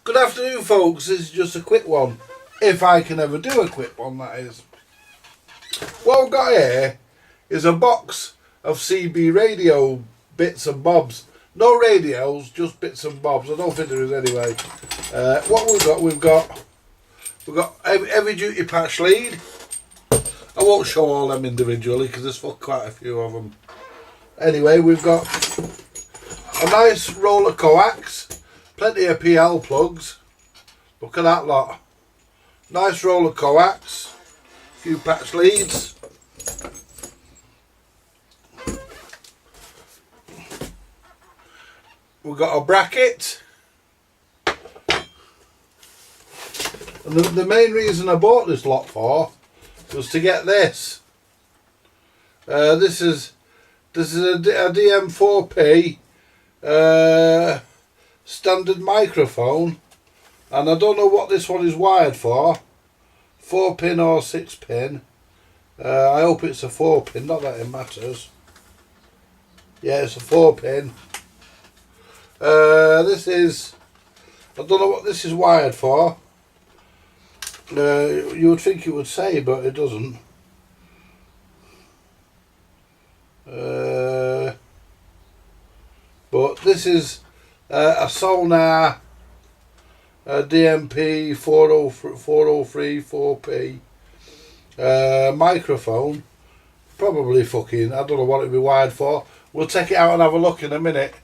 Good afternoon, folks. This is just a quick one. If I can ever do a quick one, that is. What we've got here is a box of CB radio bits and bobs. No radios, just bits and bobs. I don't think there is anyway. What we've got heavy duty patch lead. I won't show all them individually because there's quite a few of them. Anyway, we've got a nice roll of coax, plenty of PL plugs. Look at that lot. Nice roll of coax, a few patch leads. We've got a bracket. And the main reason I bought this lot for was to get this. This is a DM4P standard microphone, and I don't know what this one is wired for, 4-pin or 6-pin. I hope it's a 4-pin, not that it matters. Yeah, it's a 4-pin. This is, I don't know what this is wired for. You would think it would say, but it doesn't. But this is a Sonar DMP 403 4P microphone. Probably fucking, I don't know what it'd be wired for. We'll take it out and have a look in a minute.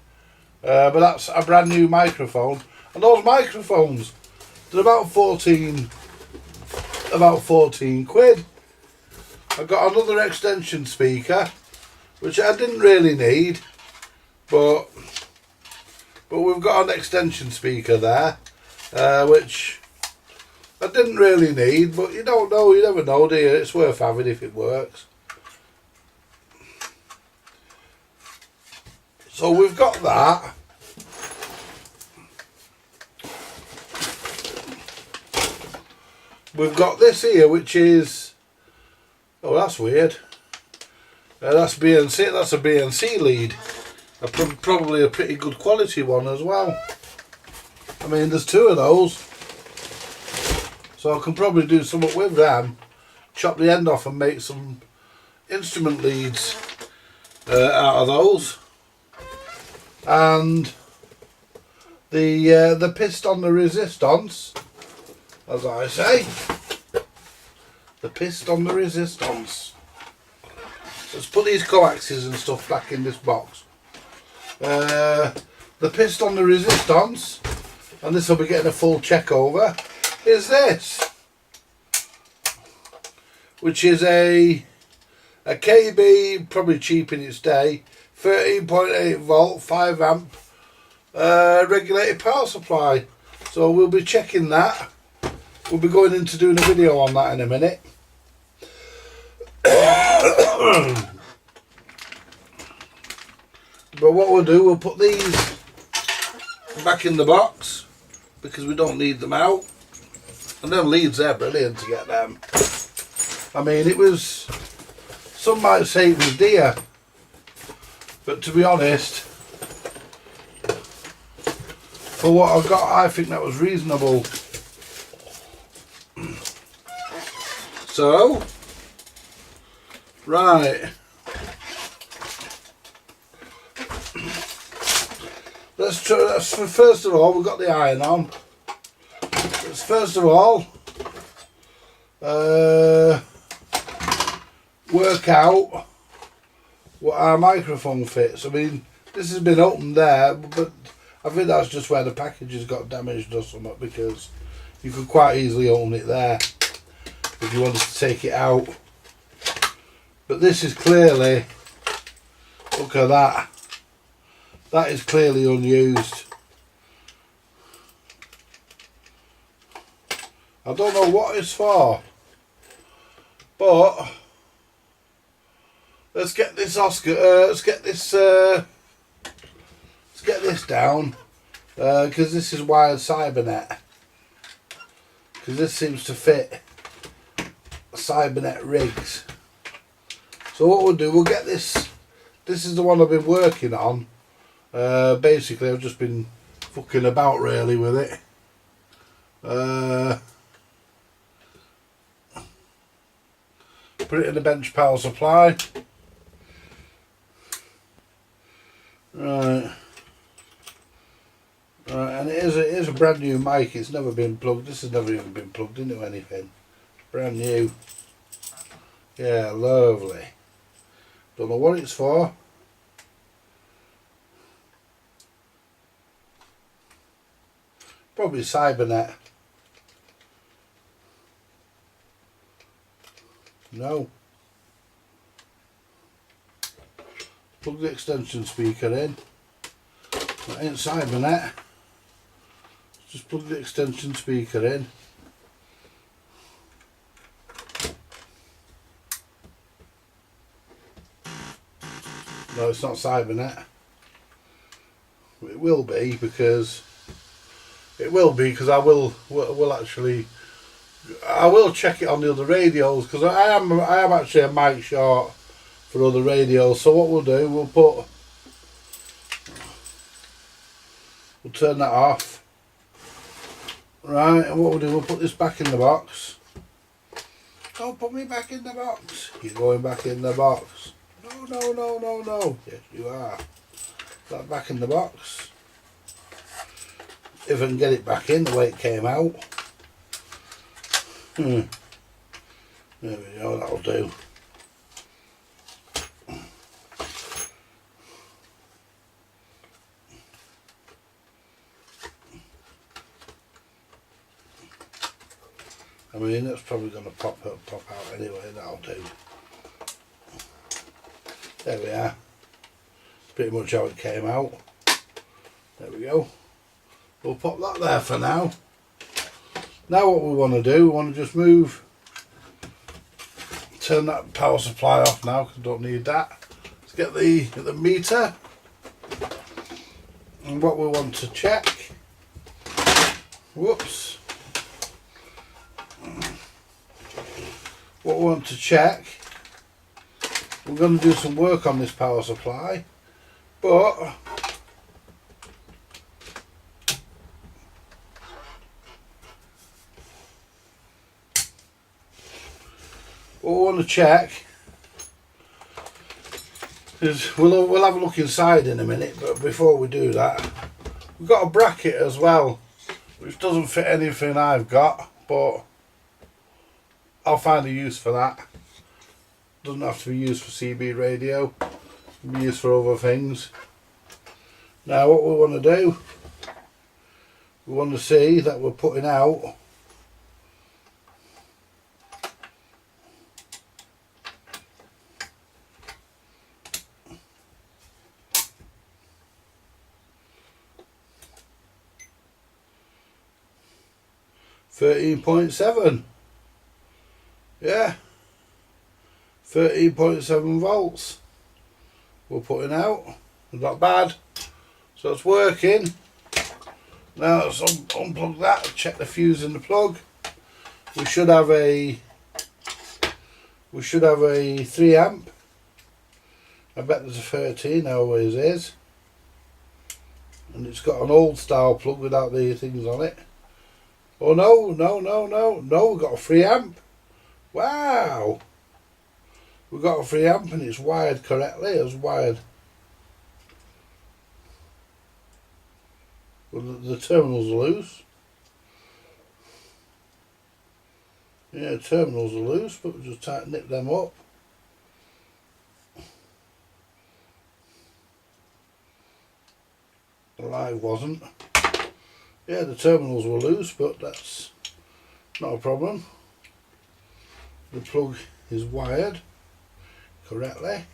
But that's a brand new microphone. And those microphones, they're about 14 quid. I got another extension speaker, which I didn't really need, but we've got an extension speaker there, which I didn't really need, but you don't know, you never know, do you? It's worth having if it works. So we've got that. We've got this here, which is, oh, that's weird. That's BNC. That's a BNC lead. Probably a pretty good quality one as well. I mean, there's two of those, so I can probably do something with them. Chop the end off and make some instrument leads out of those. And the piston, the resistance, as I say, the piston, the resistance. Let's put these coaxes and stuff back in this box. The piston, the resistance, and this will be getting a full check over, is this, which is a KB, probably cheap in its day, 13.8 volt, 5 amp regulated power supply. So we'll be checking that. We'll be going into doing a video on that in a minute. But what we'll do, we'll put these back in the box because we don't need them out. And them leads there, brilliant to get them. I mean, it was, some might say it was dear, but to be honest, for what I got, I think that was reasonable. So, right, let's try. First of all, we've got the iron on. Let's first of all work out what our microphone fits. I mean, this has been opened there, but I think that's just where the package has got damaged or something, because you could quite easily open it there if you wanted to take it out. But this is clearly, look at that, that is clearly unused. I don't know what it's for, but let's get this let's get this down, because this is wired Cybernet, because this seems to fit Cybernet rigs. So what we'll do, we'll get this. This is the one I've been working on. Basically, I've just been fucking about really with it. Put it in the bench power supply. Right. Right, and it is a brand new mic. It's never been plugged. This has never even been plugged into anything. Brand new. Yeah, lovely. Don't know what it's for. Probably Cybernet. No. Plug the extension speaker in. That ain't Cybernet. Just plug the extension speaker in. No, it's not Cybernet. It will be because I will actually check it on the other radios, because I am actually a mic short for other radios. So what we'll do, we'll turn that off. Right, and what we'll do, we'll put this back in the box. Don't put me back in the box. You're going back in the box. No. Yes, you are. That back in the box. If I can get it back in the way it came out. There we go, that'll do. I mean, that's probably going to pop out anyway. That'll do. There we are. Pretty much how it came out. There we go. We'll pop that there for now. Now what we want to do, we want to just turn that power supply off now, because I don't need that. Let's get the meter. And what we want to check. Whoops. What we want to check. We're going to do some work on this power supply, but what we want to check is we'll have a look inside in a minute, but before we do that, we've got a bracket as well, which doesn't fit anything I've got, but I'll find a use for that. Doesn't have to be used for CB radio, it can be used for other things. Now what we want to do, we want to see that we're putting out 13.7. Yeah, 13.7 volts we're putting out. Not bad. So it's working. Now let's unplug that, check the fuse in the plug. We should have a 3 amp. I bet there's a 13, there always is. And it's got an old style plug without the things on it. Oh no, we've got a 3 amp. Wow. We've got a 3 amp and it's wired correctly. It's wired. Well, the terminals are loose. Yeah, the terminals are loose, but we'll just nip them up. The live wasn't. Yeah, the terminals were loose, but that's not a problem. The plug is wired correctly.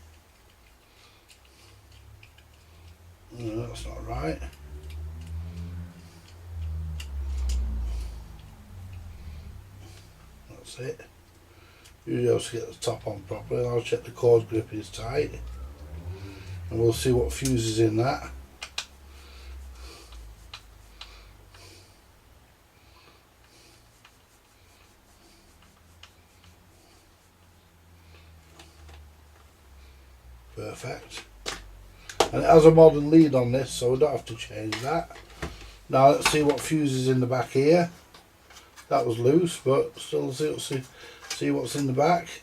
No, that's not right. That's it. You have to get the top on properly. I'll check the cord grip is tight. And we'll see what fuse is in that. Perfect. And it has a modern lead on this, so we don't have to change that. Now let's see what fuse is in the back here. that was loose, but still see what's in the back.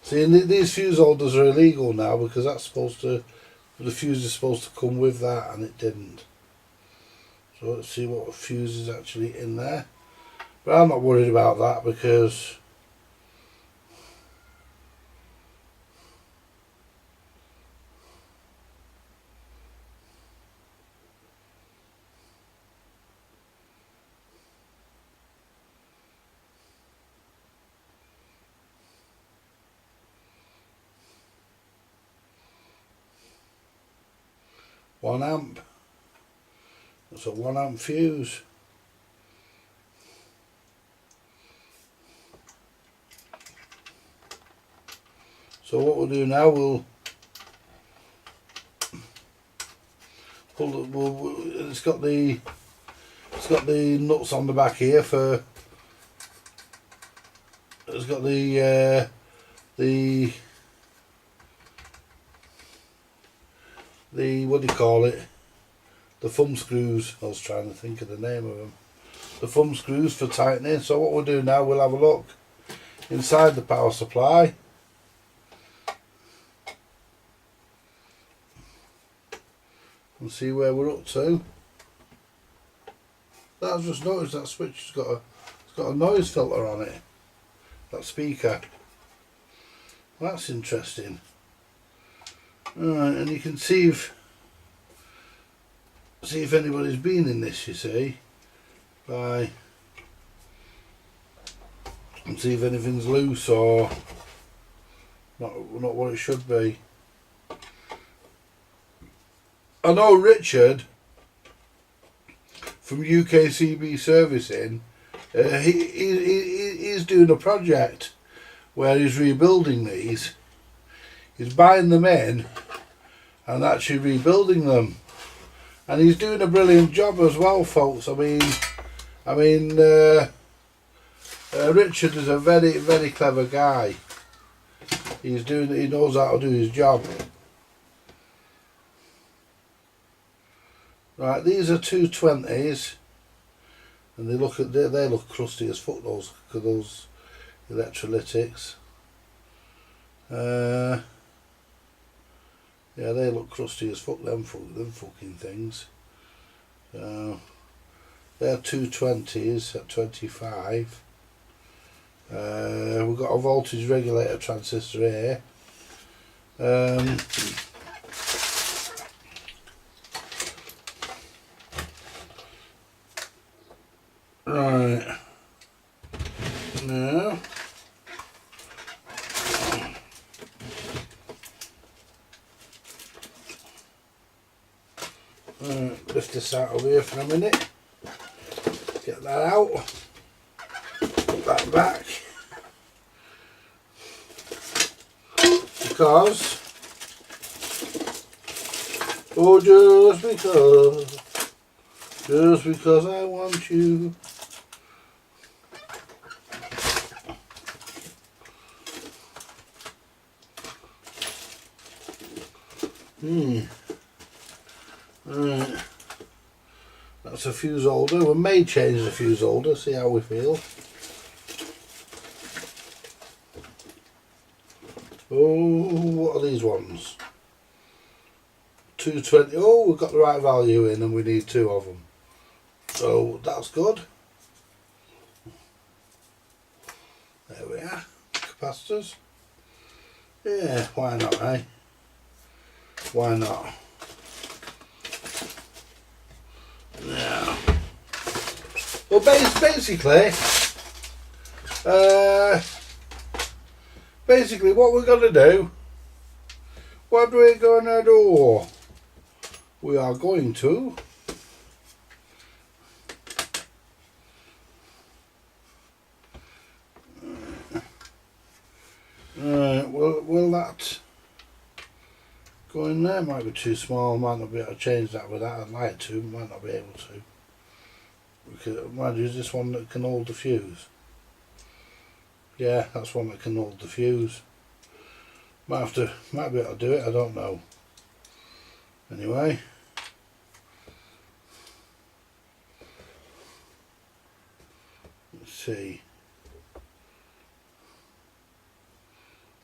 See, and these fuse holders are illegal now because that's supposed to, the fuse is supposed to come with that, and it didn't. So let's see what fuse is actually in there. But I'm not worried about that because one amp. It's a 1 amp fuse. So what we'll do now, we'll pull. It's got the nuts on the back here for. It's got the what do you call it? The thumb screws. I was trying to think of the name of them. The thumb screws for tightening. So what we'll do now, we'll have a look inside the power supply. And see where we're up to. I've just noticed that switch has got a noise filter on it. That speaker. That's interesting. Alright, and you can see if anybody's been in this, you see, and see if anything's loose or not what it should be. I know Richard from UKCB Servicing, he's doing a project where he's rebuilding these. He's buying them in and actually rebuilding them, and he's doing a brilliant job as well, folks. I mean, Richard is a very, very clever guy. He knows how to do his job. Right, these are 220s, and they look crusty as fuck, those electrolytics. Yeah, they look crusty as fuck, them fucking things. They're 220s at 25. We've got a voltage regulator transistor here. Right. Now, lift this out of here for a minute. Get that out. Put that back. Because, oh, just because I want you. Right. That's a fuse holder. We may change the fuse holder, see how we feel. Oh, what are these ones? 220. Oh, we've got the right value in and we need 2 of them. So that's good. There we are. Capacitors. Yeah, why not, eh? Why not? Now, well, basically, what we're gonna do? What we're gonna do? We are going to will that go in there? Might be too small. Might not be able to change that with that. I'd like to, might not be able to. Because mind you, is this one that can hold the fuse? Yeah, that's one that can hold the fuse. Might be able to do it. I don't know. Anyway. Let's see.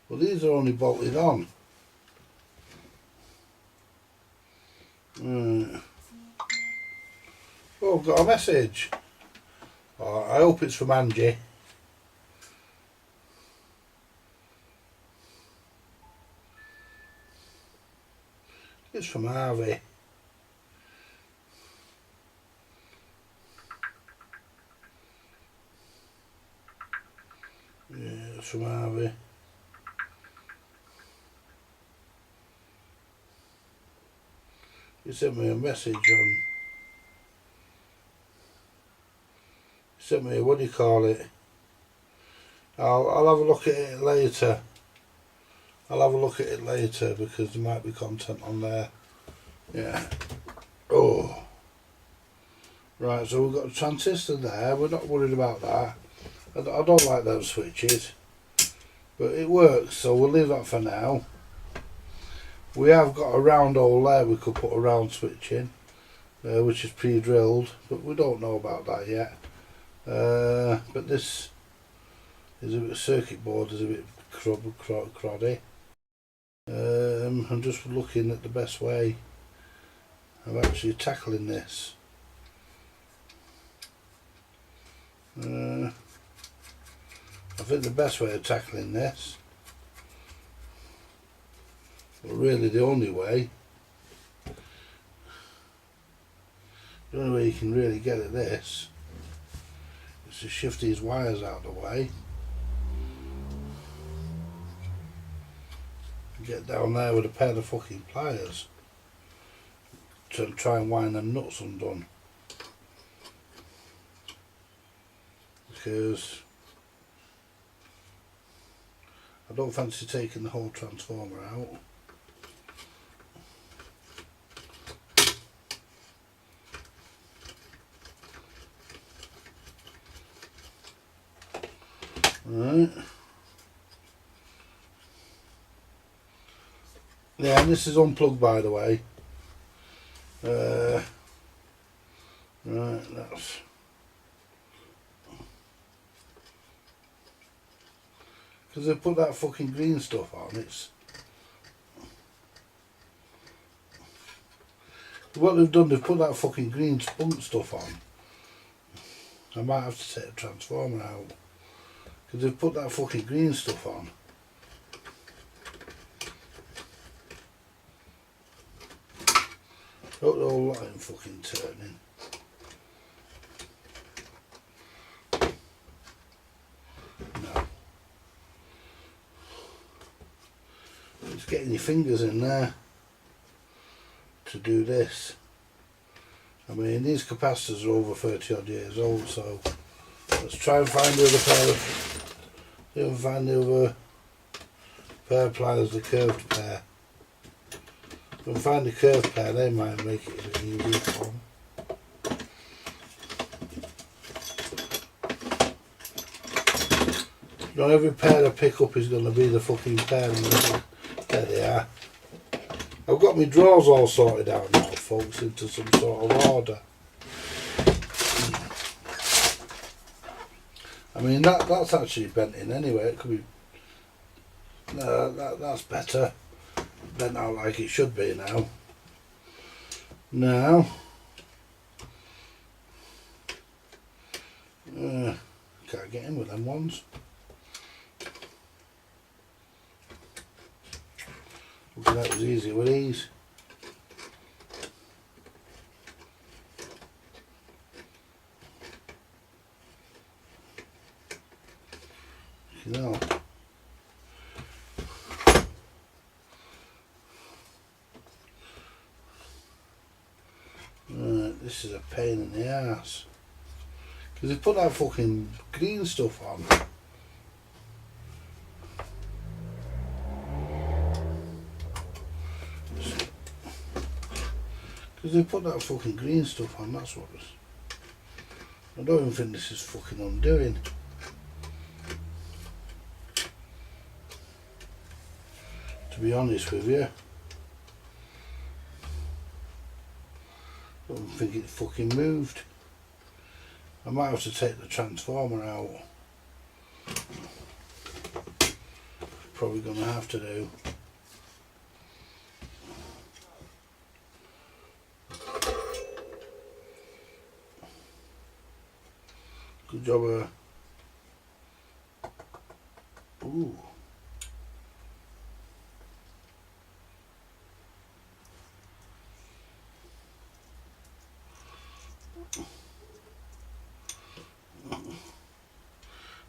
Well, these are only bolted on. Oh, I've got a message. Oh, I hope it's from Angie. It's from Harvey. Yeah, it's from Harvey. He sent me a message on. He sent me a, what do you call it? I'll have a look at it later. I'll have a look at it later because there might be content on there. Yeah. Oh. Right, so we've got a transistor there. We're not worried about that. I don't like those switches, but it works, so we'll leave that for now. We have got a round hole there we could put a round switch in, which is pre-drilled, but we don't know about that yet. But this is a bit, circuit board is a bit cruddy. I'm just looking at the best way of actually tackling this. I think the best way of tackling this, well, really the only way you can really get at this is to shift these wires out of the way and get down there with a pair of fucking pliers to try and wind them nuts undone, because I don't fancy taking the whole transformer out. Right. Yeah, and this is unplugged, by the way. Right, that's... because they put that fucking green stuff on, it's... what they've done, they've put that fucking green spunk stuff on. I might have to take the transformer out, because they've put that fucking green stuff on. Look, the whole line fucking turning. No. It's getting your fingers in there to do this. I mean, these capacitors are over 30 odd years old, so let's try and find the other pair of, find the other pair of pliers, the curved pair. If we can find the curved pair, they might make it a bit easier for them. Not every pair I pick up is going to be the fucking pair in the middle. There they are. I've got my drawers all sorted out now, folks, into some sort of order. I mean, that's actually bent in anyway. It could be... no, that's better. Bent out like it should be now. Now... can't get in with them ones. That was easy with these. You know. This is a pain in the ass. Because they put that fucking green stuff on. Because they put that fucking green stuff on, that's what it is. I don't even think this is fucking undoing. To be honest with you. I don't think it fucking moved. I might have to take the transformer out. Probably going to have to do. Good job. Ooh.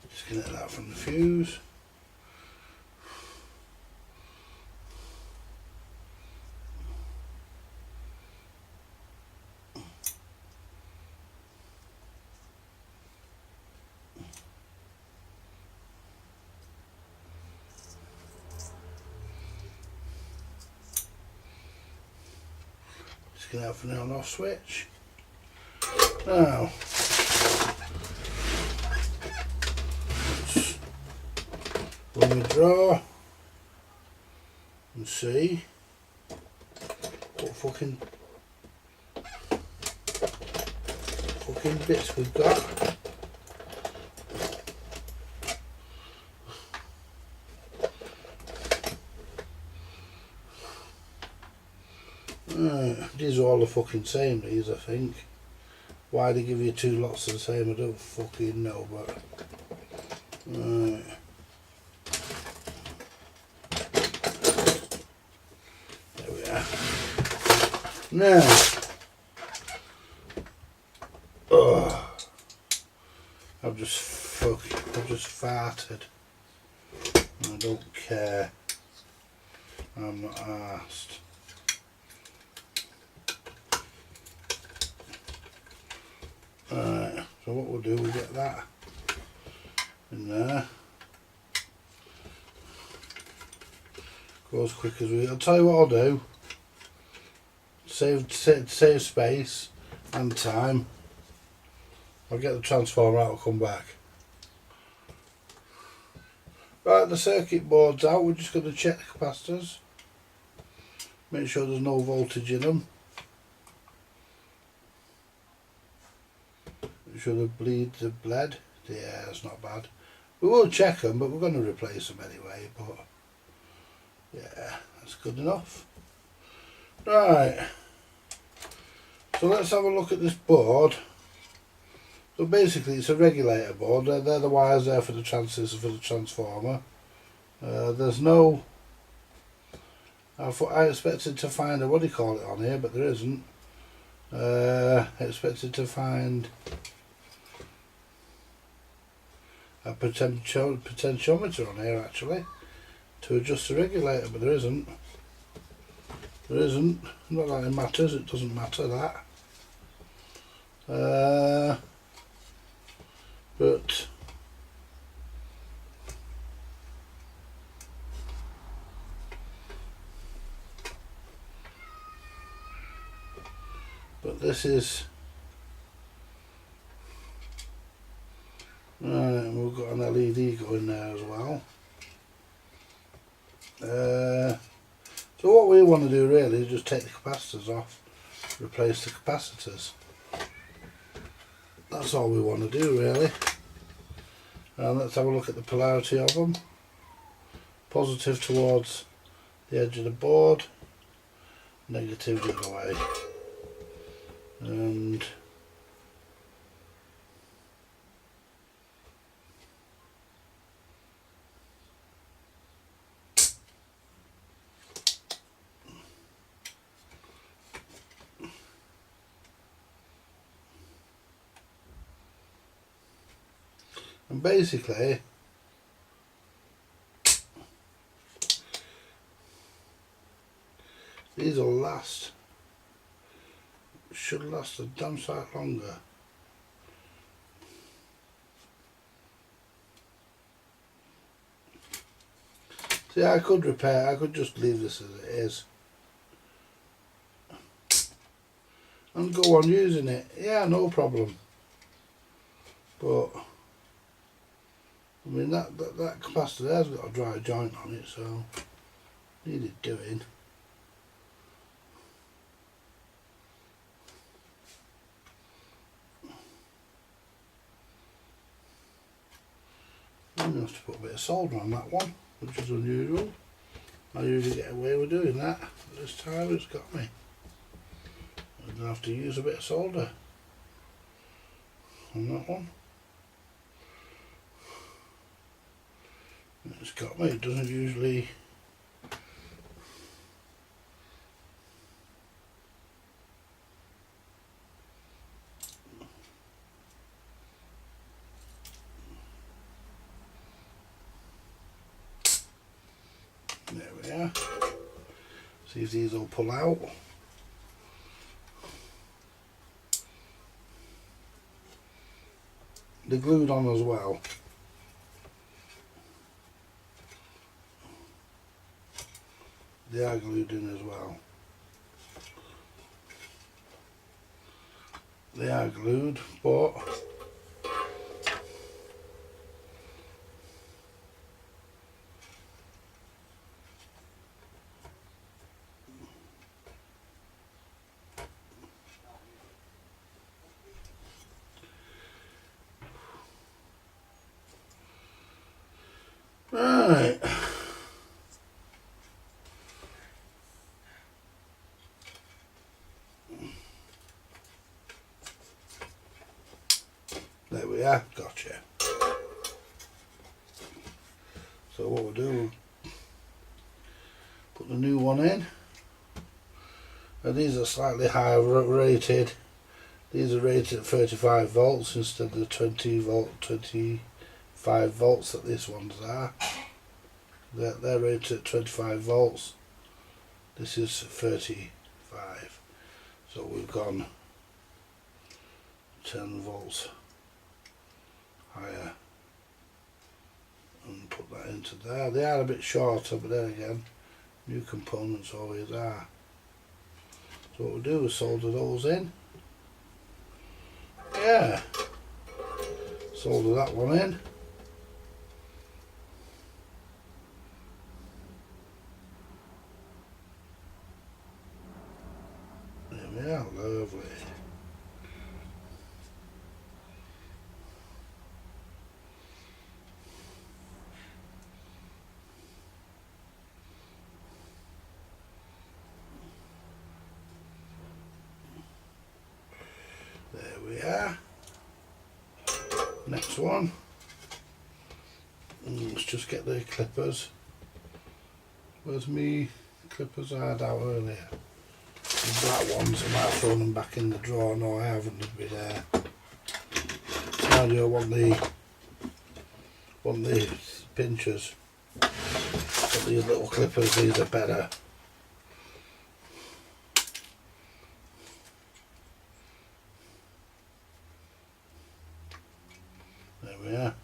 Disconnect that from the fuse. Disconnect from the on off switch. Now, run the drawer and see what fucking bits we've got. These are all the fucking same, these, I think. Why they give you two lots of the same, I don't fucking know, but there we are. Now, I've just farted. I don't care. I'm not arsed. So what we'll do, we'll get that in there. Go as quick as we. I'll tell you what I'll do. Save space and time. I'll get the transformer out. I'll come back. Right, the circuit board's out. We're just going to check the capacitors. Make sure there's no voltage in them. Make sure the bled. Yeah, that's not bad. We will check them, but we're going to replace them anyway. But yeah, that's good enough. Right. So let's have a look at this board. So basically it's a regulator board. They're the wires there for the transistor for the transformer. There's no... I expected to find a, what do you call it on here, but there isn't. I expected to find a potentiometer on here actually to adjust the regulator, but there isn't. There isn't. Not that it matters, it doesn't matter that. But this is right, we've got an LED going there as well. So what we want to do really is just take the capacitors off, replace the capacitors. That's all we want to do really. And let's have a look at the polarity of them. Positive towards the edge of the board, negative the other way. And basically these will last, should last a damn sight longer. See, I could repair, I could just leave this as it is and go on using it, yeah, no problem. But I mean that capacitor there's got a dry joint on it, so needed doing. I'm going to have to put a bit of solder on that one, which is unusual. I usually get away with doing that, but this time it's got me. I'm going to have to use a bit of solder on that one. It's got me, it doesn't usually. There we are. See if these will pull out. They're glued on as well. They are glued in as well. They are glued, but right. There we are, gotcha. So what we'll do, we'll put the new one in. And these are slightly higher rated. These are rated at 35 volts instead of the 25 volts that this ones are. They're rated at 25 volts. This is 35. So we've gone 10 volts higher and put that into there. They are a bit shorter, but then again, new components always are. So what we'll do is solder those in. Yeah, solder that one in. There we are, lovely. There we are. Next one. Let's just get the clippers. Where's me clippers I had out earlier? The black ones, I might have thrown them back in the drawer. No, I haven't, they'd be there. Now I want the pinchers. But these little clippers, these are better. There we are.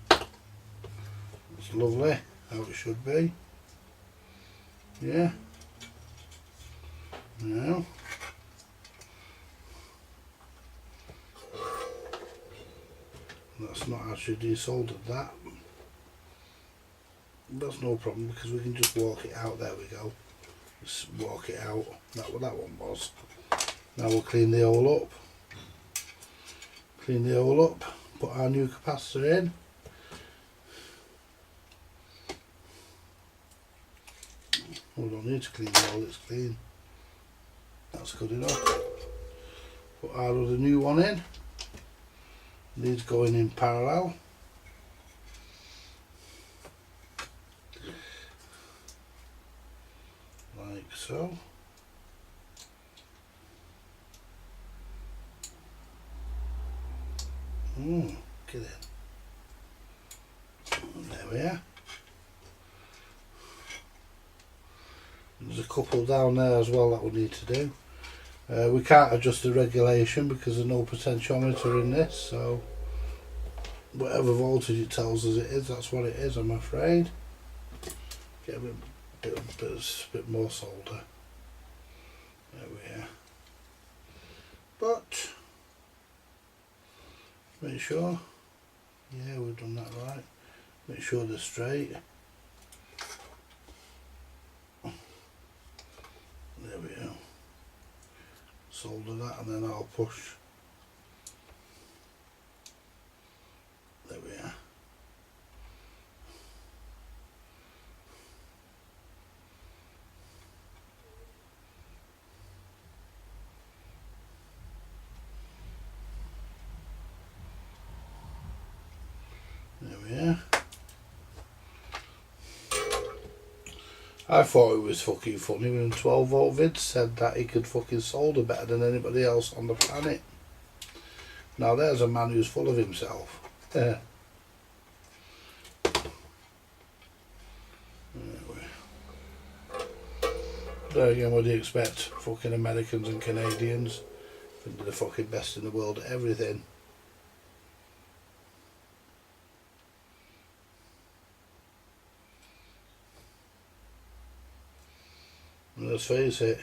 It's lovely, how it should be. Yeah. Now. That's not actually desoldered that. That's no problem because we can just walk it out. There we go. Just walk it out. That's what that one was. Now we'll clean the hole up. Clean the hole up. Put our new capacitor in. We don't need to clean the hole, it's clean. That's good enough. Put our other new one in. These going in parallel. Like so. Get in. There we are. There's a couple down there as well that we need to do. We can't adjust the regulation because there's no potentiometer in this, so whatever voltage it tells us it is, that's what it is, I'm afraid. Get a bit more solder. There we are. But make sure, yeah, we've done that right. Make sure they're straight. There we go. Solder that and then I'll push. There we are. There we are. I thought it was fucking funny when 12 Volt Vid said that he could fucking solder better than anybody else on the planet. Now there's a man who's full of himself. Yeah. There again, what do you expect? Fucking Americans and Canadians. Think they're the fucking best in the world at everything. And let's face it,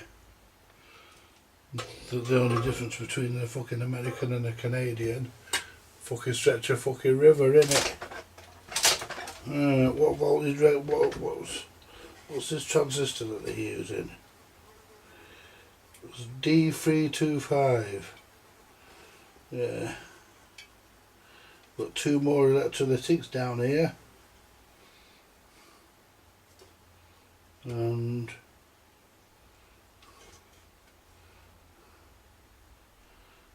the only difference between a fucking American and a Canadian, fucking stretch a fucking river, innit? What voltage rate, what's this transistor that they're using? It's D325. Yeah. Got two more electrolytics down here. And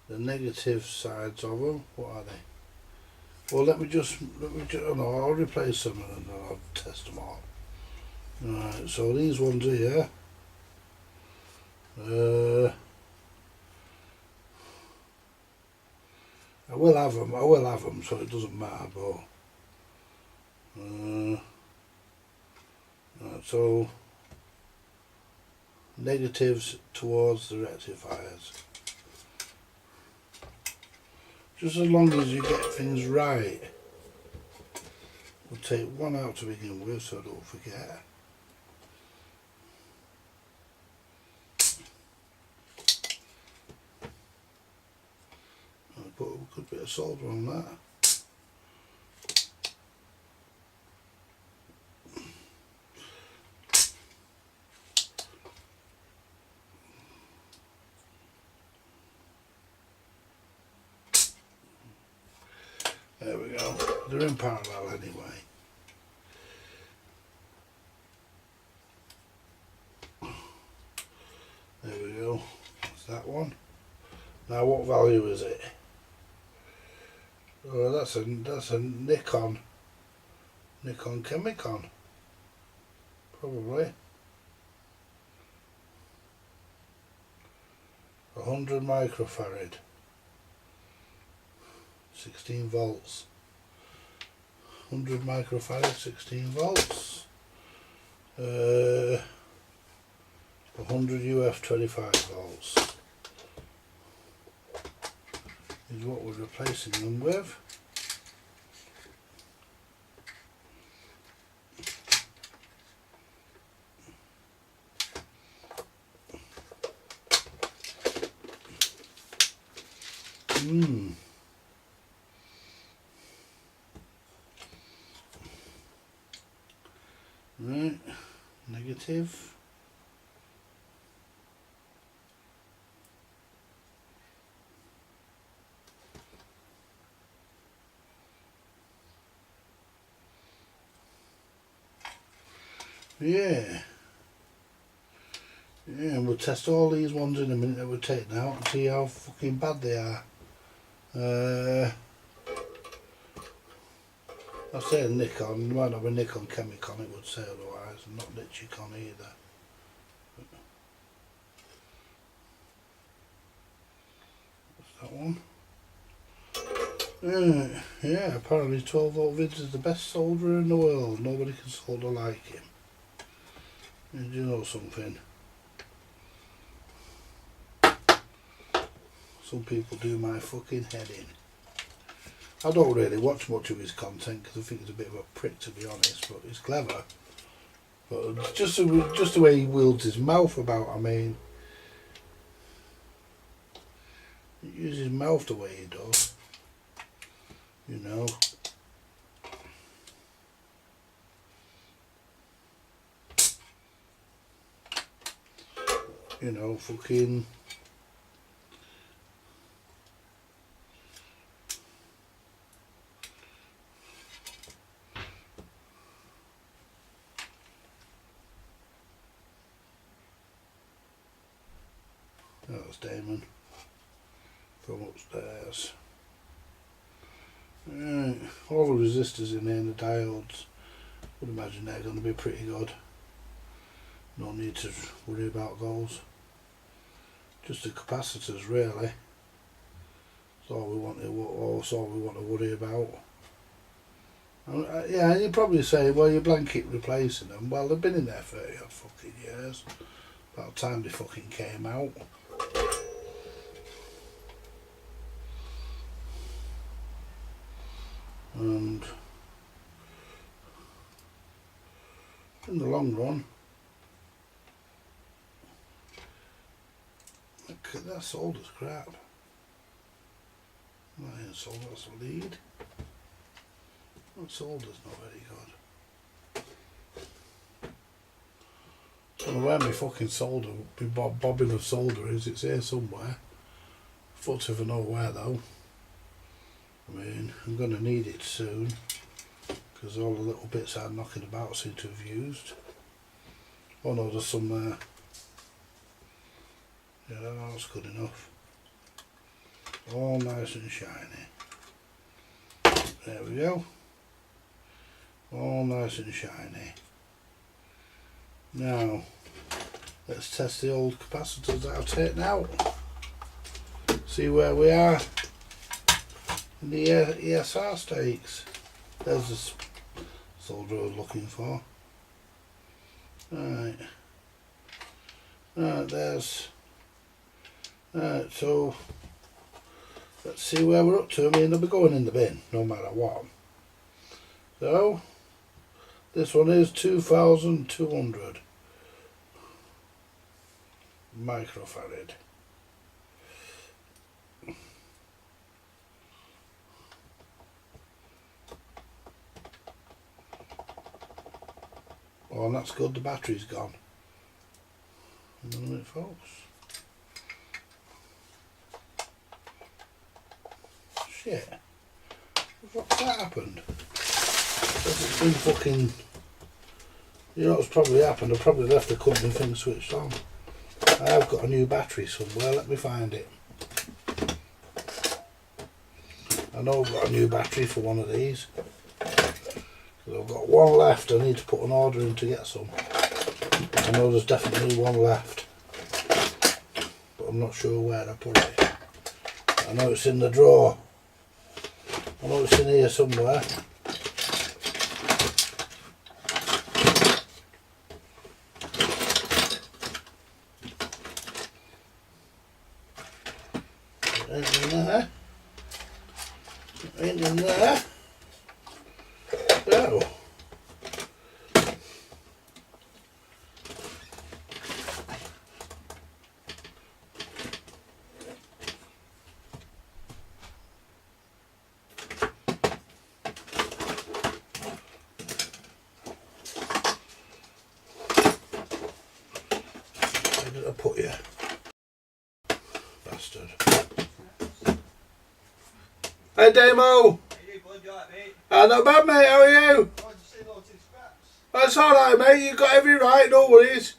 the negative sides of them, what are they? Well, let me just oh no, I'll replace some and then I'll test them all. Right, so these ones here, I will have them, so it doesn't matter, but right, so negatives towards the rectifiers. Just as long as you get things right. We'll take one out to begin with so I don't forget. I'll put a good bit of solder on that. There we go. They're in parallel anyway. There we go. That's that one. Now what value is it? Oh, that's a Nikon Chemicon. Probably. 100 microfarad. 16 volts. 100 microfarad, 16 volts. 100 UF 25 volts is what we're replacing them with. Right, negative. Yeah, and we'll test all these ones in a minute that we're taking out and see how fucking bad they are. I say Nikon, it might not be Nikon Chemicon, it would say otherwise, and not Nichicon either. What's that one? Yeah, apparently 12 Volt Vids is the best solderer in the world. Nobody can solder like him. And you know something? Some people do my fucking head in. I don't really watch much of his content because I think he's a bit of a prick, to be honest, but he's clever. But just the way he wields his mouth about, I mean, he uses his mouth the way he does, you know. You know, fucking... That was Damon from upstairs. Right. Right, all the resistors in here and the diodes, I would imagine they're going to be pretty good. No need to worry about those. Just the capacitors really. That's all we want to worry about. Yeah, you'd probably say, well, you're blanket replacing them. Well, they've been in there 30 odd fucking years. About the time they fucking came out. And in the long run, that solder's crap. That ain't solder, that's a lead. That solder's not very good. I don't know where my fucking solder, my bobbin of solder is. It's here somewhere. Foot of nowhere though. I mean, I'm going to need it soon because all the little bits I'm knocking about seem to have used. Oh no, there's some there. Yeah, that's good enough. All nice and shiny. There we go. All nice and shiny. Now, let's test the old capacitors that I've taken out. See where we are in the ESR stakes. There's the solder I was looking for. Right. Right, there's... Right, so... Let's see where we're up to. I mean, they'll be going in the bin, no matter what. So... This one is 2,200 microfarad. Oh, and that's good, the battery's gone. Hang on a minute, folks. Shit. What's that happened? It's been fucking... You know what's probably happened? I probably left the company thing switched on. I have got a new battery somewhere, let me find it. I know I've got a new battery for one of these. So I've got one left, I need to put an order in to get some. I know there's definitely one left. But I'm not sure where I put it. I know it's in the drawer. I know it's in here somewhere. Ain't in there. Ain't in there. No. Where did I put you? Bastard. Hey Damo! How you doing, mate? Not bad mate, how are you? Oh, just say no to scraps. That's alright mate, you got every right, no worries.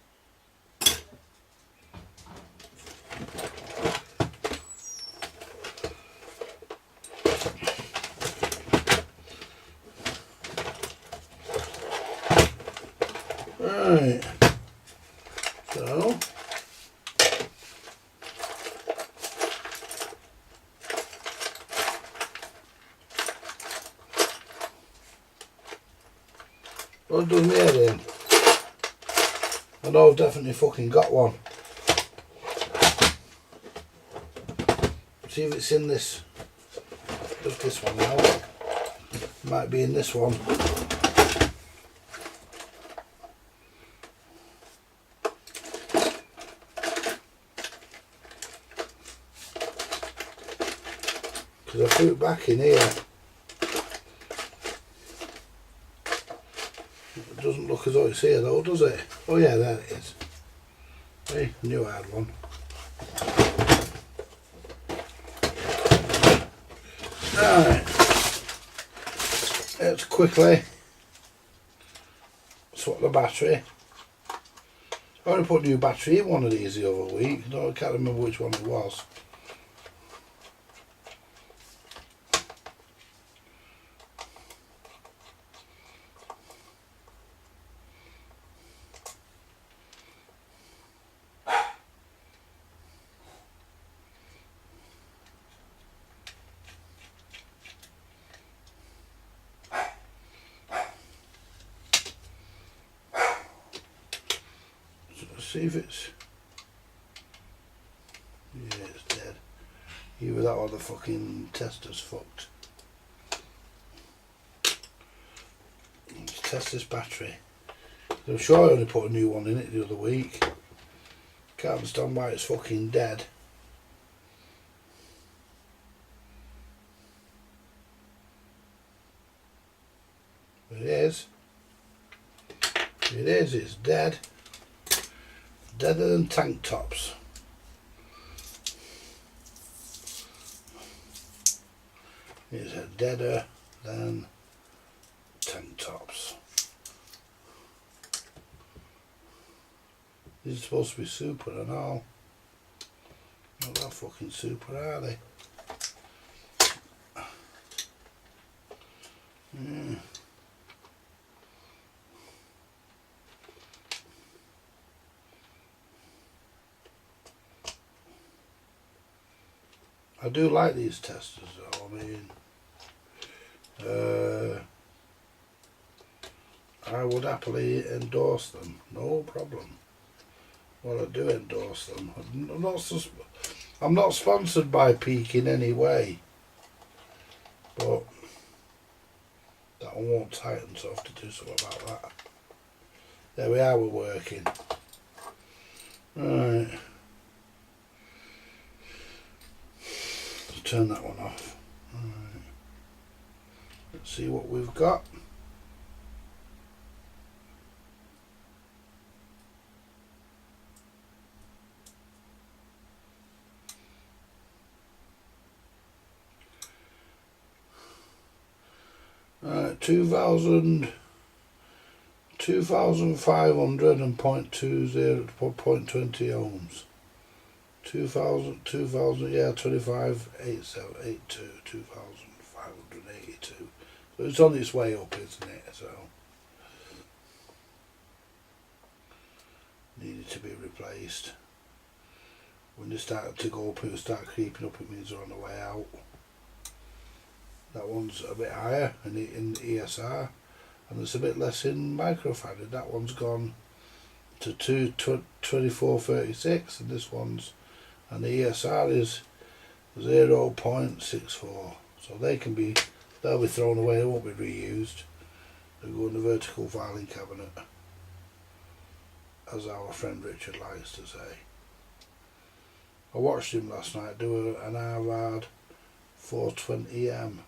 Right, so what does me head in? I know I've definitely fucking got one. See if it's in this. Just this one now. Might be in this one. Because I put it back in here. It doesn't look as though it's here though, does it? Oh yeah, there it is. Hey, I knew I had one. Right. Let's quickly swap the battery. I only put a new battery in one of these the other week. No, I can't remember which one it was. see if it's... Yeah, it's dead. Either that or the fucking tester's fucked. Let's test this battery. I'm sure I only put a new one in it the other week. Can't understand why it's fucking dead. But it is. It is, it's dead. Deader than tank tops. It's a deader than tank tops. These are supposed to be super and all. Not that fucking super, are they? Mm. I do like these testers though. I mean, I would happily endorse them, no problem. Well, I do endorse them. I'm not sponsored by Peak in any way, but that one won't tighten, so I have to do something about that. There we are, we're working. Right. Let's turn that one off. Right. Let's see what we've got. Right, 2,500 and 0.20, 0.20 ohms. 2,000, yeah, 25,8782, 2,582. So it's on its way up, isn't it? So needed to be replaced. When they start to go up and start creeping up, it means they're on the way out. That one's a bit higher in ESR, and it's a bit less in microfarad. That one's gone to 2436, and this one's, and the ESR is 0.64. So they'll be thrown away. They won't be reused. They'll go in the vertical filing cabinet, as our friend Richard likes to say. I watched him last night do an Harvard 420M.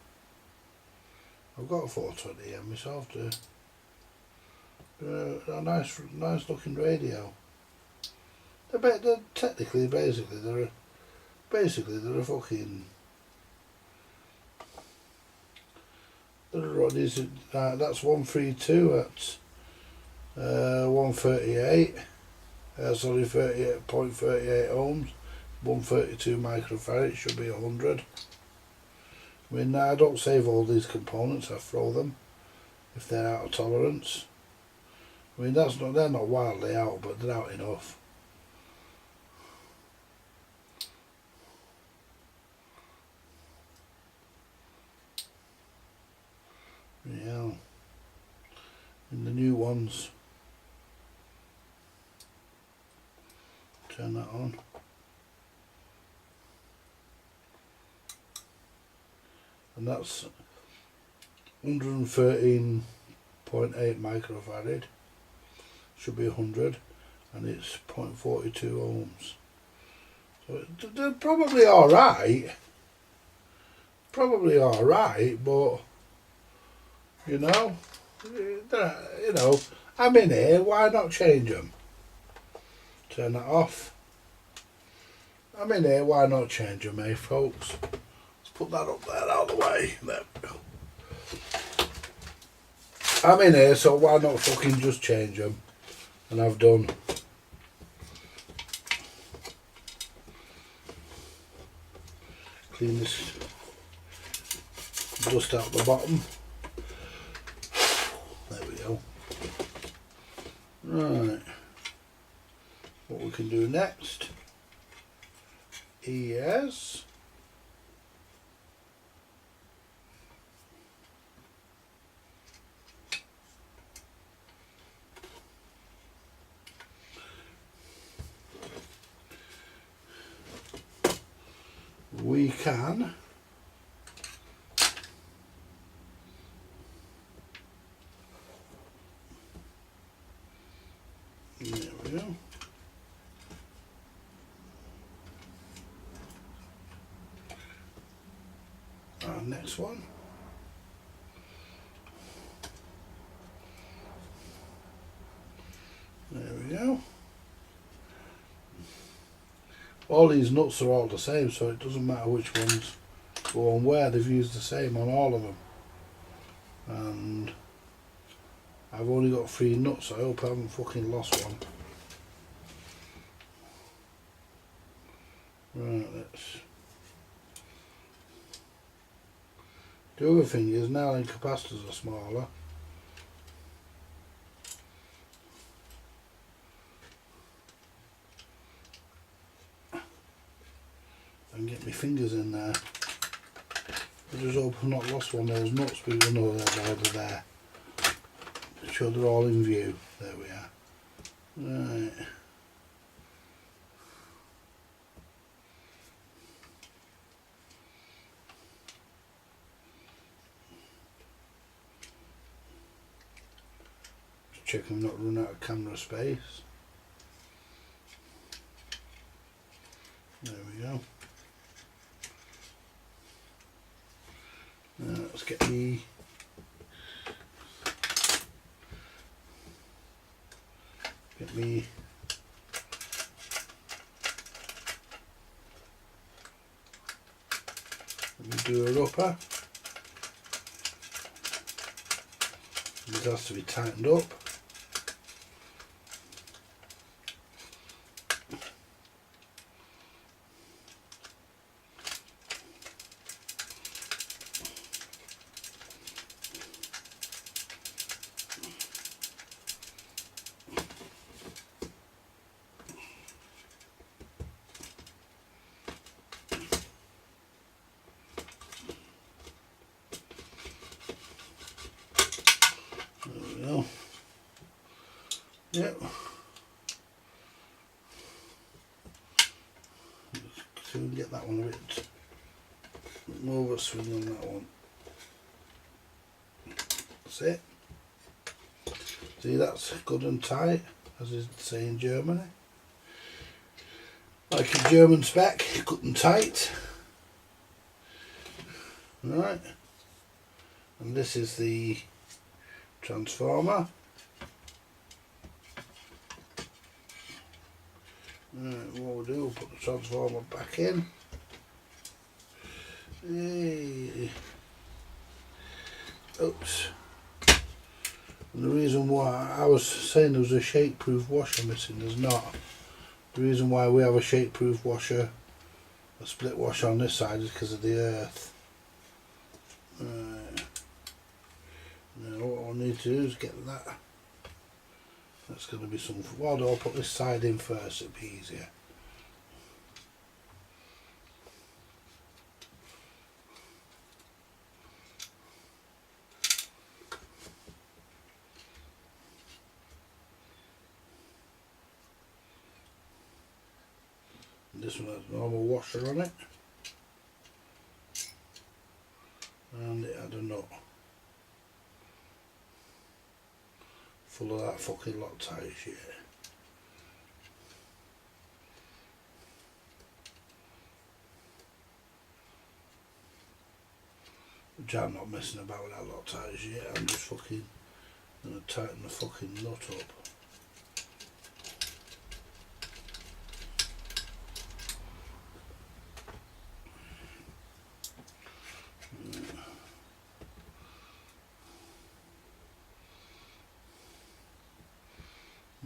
I've got a 420M myself too. A nice looking radio. They're technically, basically, they're a fucking. That's 132 at 138. Sorry, 38.38 ohms. 132 microfarad. It should be 100. I mean, I don't save all these components, I throw them if they're out of tolerance. I mean, they're not wildly out, but they're out enough. Yeah. And the new ones. Turn that on. And that's 113.8 microfarad. Should be 100, and it's 0.42 ohms. So they're probably all right. Probably all right, but you know, I'm in here. Why not change them? Turn that off. I'm in here. Why not change them, eh, folks? Put that up there out of the way. There we go. I'm in here, so why not fucking just change them? And I've done. Clean this dust out the bottom. There we go. Right. What we can do next is can. There we go. Next one. There we go. All these nuts are all the same, so it doesn't matter which ones go on where. They've used the same on all of them. And I've only got 3 nuts. I hope I haven't fucking lost one. Right, let's... The other thing is, now the capacitors are smaller. I can get my fingers in there. I just hope I've not lost one of those nuts, but we know they're there. Make sure they're all in view. There we are. Right. Just check I'm not running out of camera space. There we go. Now let's get the let me do a upper. This has to be tightened up. Yep. So we can get that one a bit more of a swing on that one. That's it. See, that's good and tight, as they say in Germany. Like a German spec, good and tight. Right. And this is the transformer. Right, what we'll do, we'll put the transformer back in. Hey. Oops. And the reason why I was saying there was a shake-proof washer missing, there's not. The reason why we have a shake-proof washer, a split washer on this side, is because of the earth. Right. Now what I need to do is get that. That's going to be some. Well, I'll put this side in first, it'll be easier. And this one has a normal washer on it. And it had a nut full of that fucking Loctite shit. Which I'm not messing about with that Loctite shit, I'm just fucking gonna tighten the fucking nut up.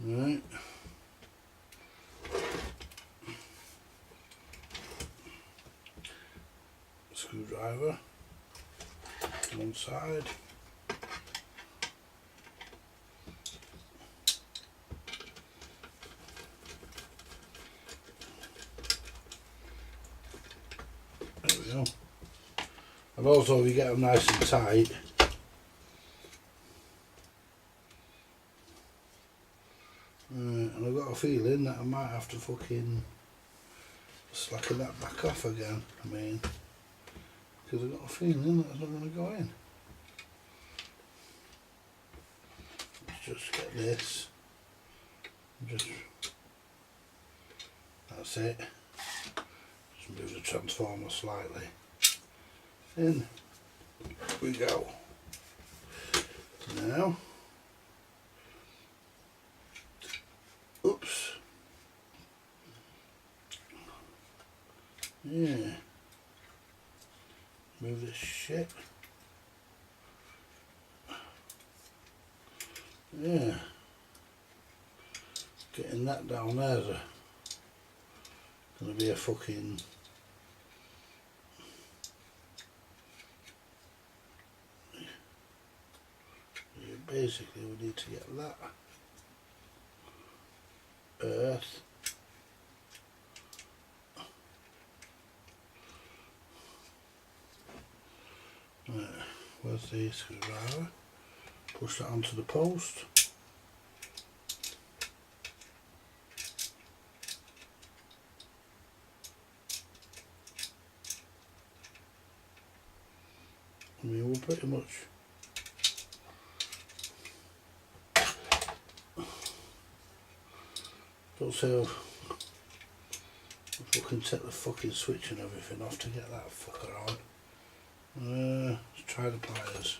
Right. Screwdriver to one side. There we go. And also, if you get them nice and tight, and I've got a feeling that I might have to fucking slacken that back off again. I mean, because I've got a feeling that it's not going to go in. Let's just get this. Just that's it. Just move the transformer slightly. In we go. Now, oops. Yeah. Move this shit. Yeah. Getting that down there's gonna be a fucking basically we need to get that earth right, where's the screwdriver? Push that onto the post. I mean we're pretty much don't say I've fucking take the fucking switch and everything off to get that fucker on. Let's try the pliers.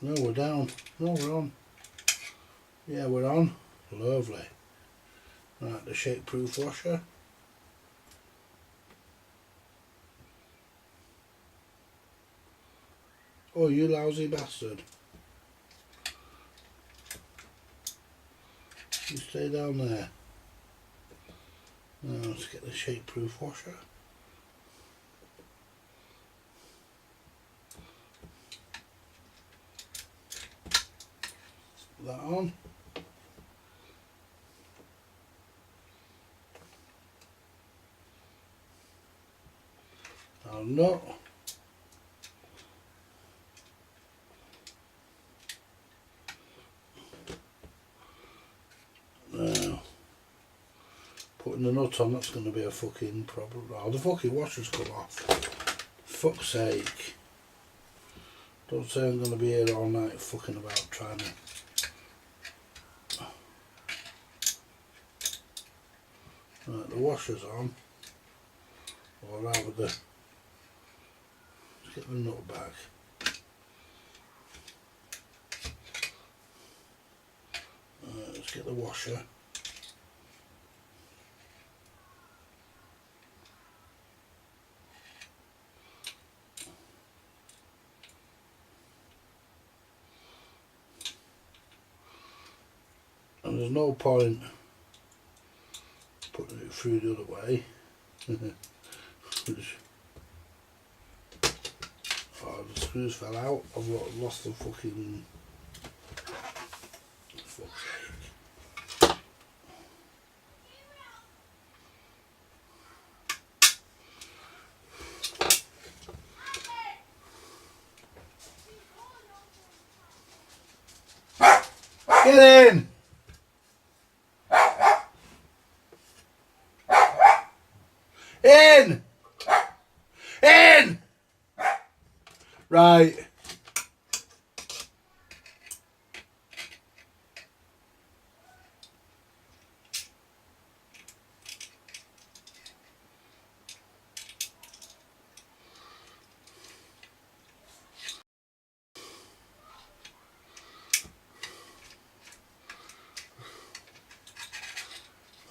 No, we're down. No, we're on. Yeah, we're on. Lovely. Right, the shake-proof washer. Oh, you lousy bastard. You stay down there. Now let's get the shake-proof washer. Put that on. Now nut. Now putting the nut on, that's going to be a fucking problem. Oh, the fucking washer's come off. Fuck's sake. Don't say I'm going to be here all night fucking about trying to. Right, the washer's on. Or rather the. Let's get the nut back. Let's get the washer. And there's no point putting it through the other way. Oh, the screws fell out. I've lost the fucking. Fuck's sake. Get in! In! In! Right.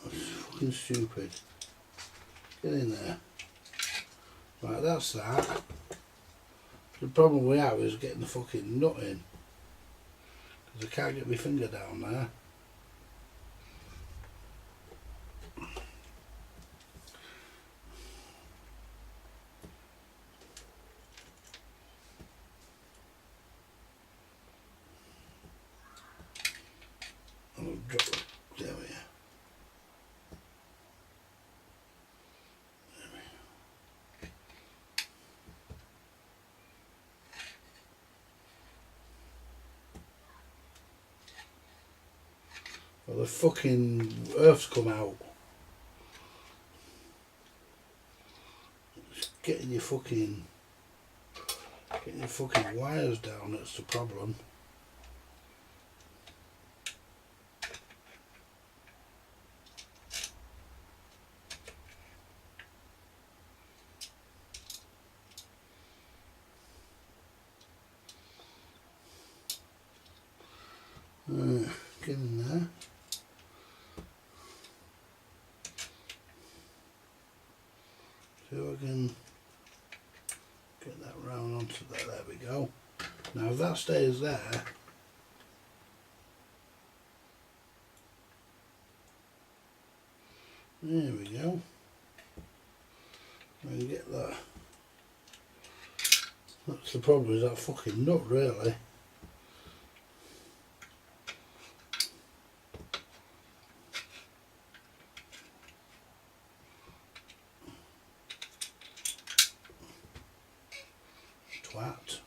That's fucking stupid. Get in there. Right, that's that. The problem we have is getting the fucking nut in. Because I can't get my finger down there. I'll drop it. There we are. Well, the fucking earth's come out. It's getting your fucking wires down, that's the problem. Get in there. See if I can get that round onto that. There we go. Now if that stays there, there we go. I can get that. That's the problem, is that fucking nut really. Twat.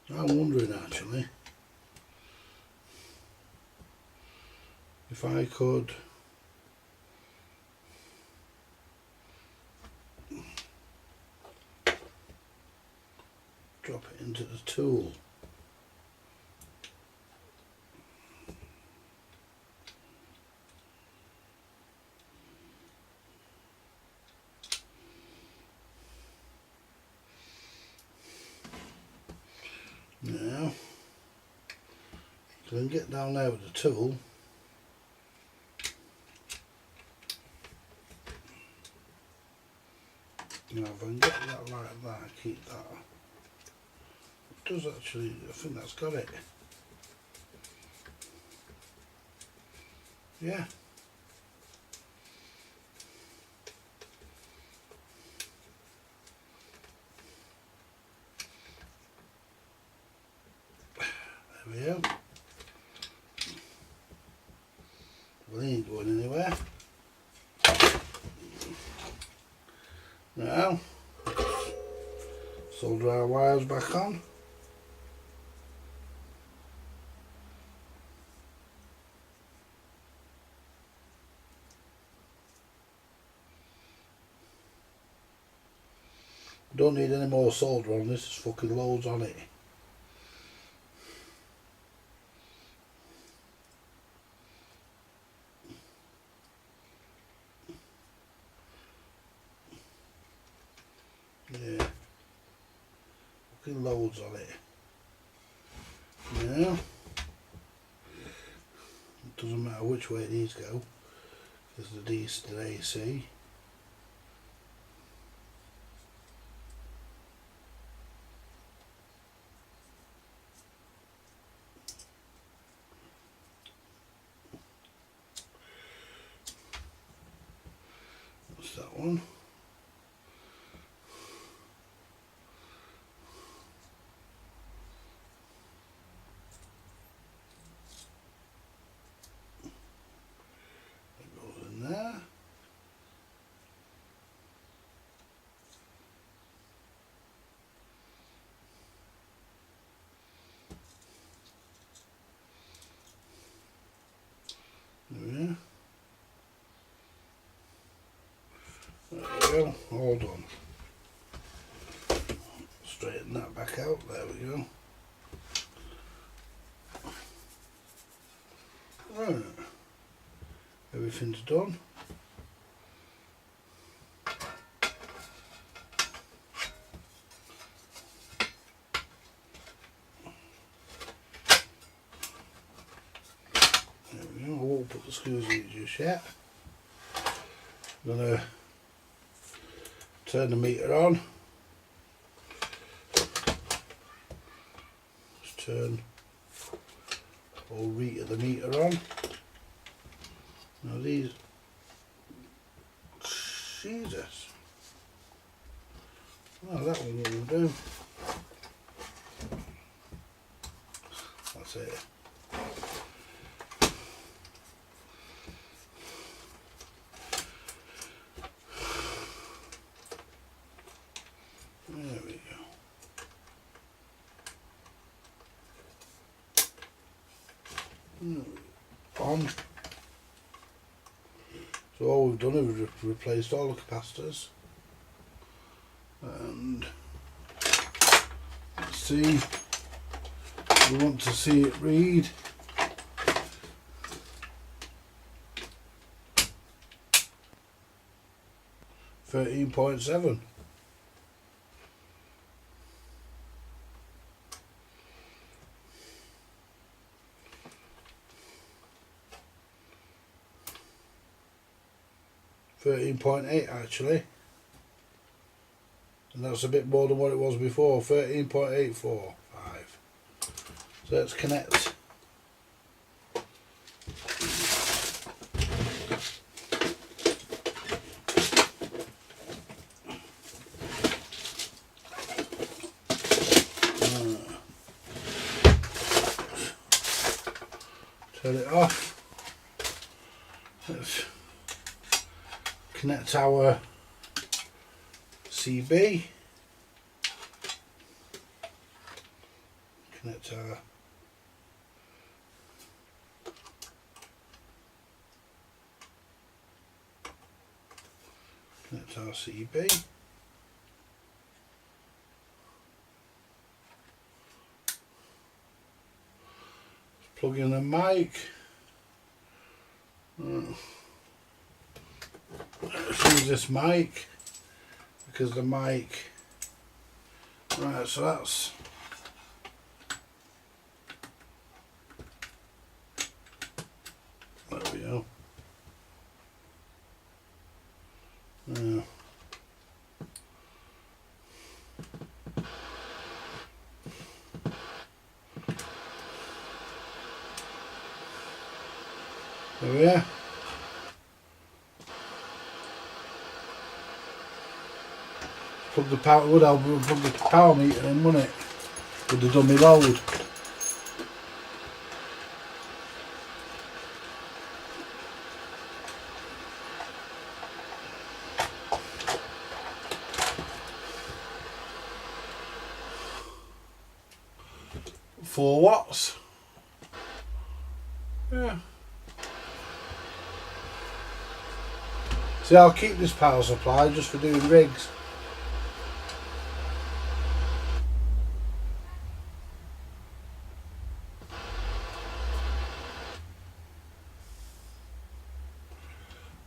I'm wondering actually if I could drop it into the tool. Now, so I can get down there with the tool. Now if I can get that like that, keep that. It does actually, I think that's got it. Yeah. There we go. Well, he ain't going anywhere. Now, solder our wires back on. Don't need any more solder on this, there's fucking loads on it. Yeah, fucking loads on it. Now, it doesn't matter which way these go, because these to AC. What's that one? There. There we go, all done. Straighten that back out, there we go. Right. Everything's done. There we go, I won't put the screws in it just yet. I'm gonna turn the meter on. Just turn all read of the meter on. Now these, Jesus. Well, that one will do. That's it. There we go. On. So all we've done is replaced all the capacitors. And let's see, we want to see it read. .7. .8 actually, and that's a bit more than what it was before. 13.845. So let's connect. Turn it off. Let's connect our CB. Connect our CB. Plug in the mic. Let's use this mic because the mic. Right, so that's. There we go. Yeah. There we are. Plug the power. Would help plug the power meter in, wouldn't it? With the dummy load. £4. Yeah. See, I'll keep this power supply just for doing rigs.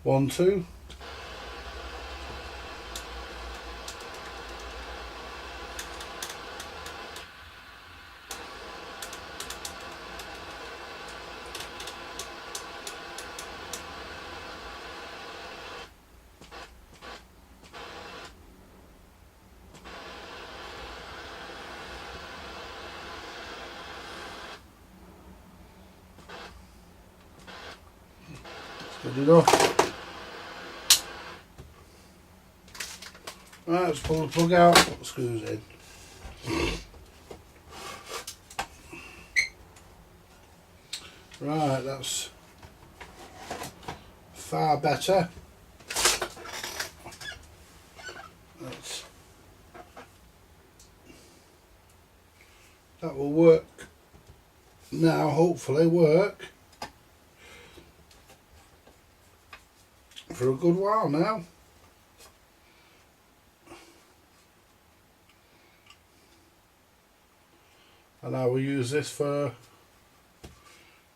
One, two. Good enough. Right, let's pull the plug out, put the screws in. Right, that's far better. That will work now, hopefully work for a good while now. And I will use this for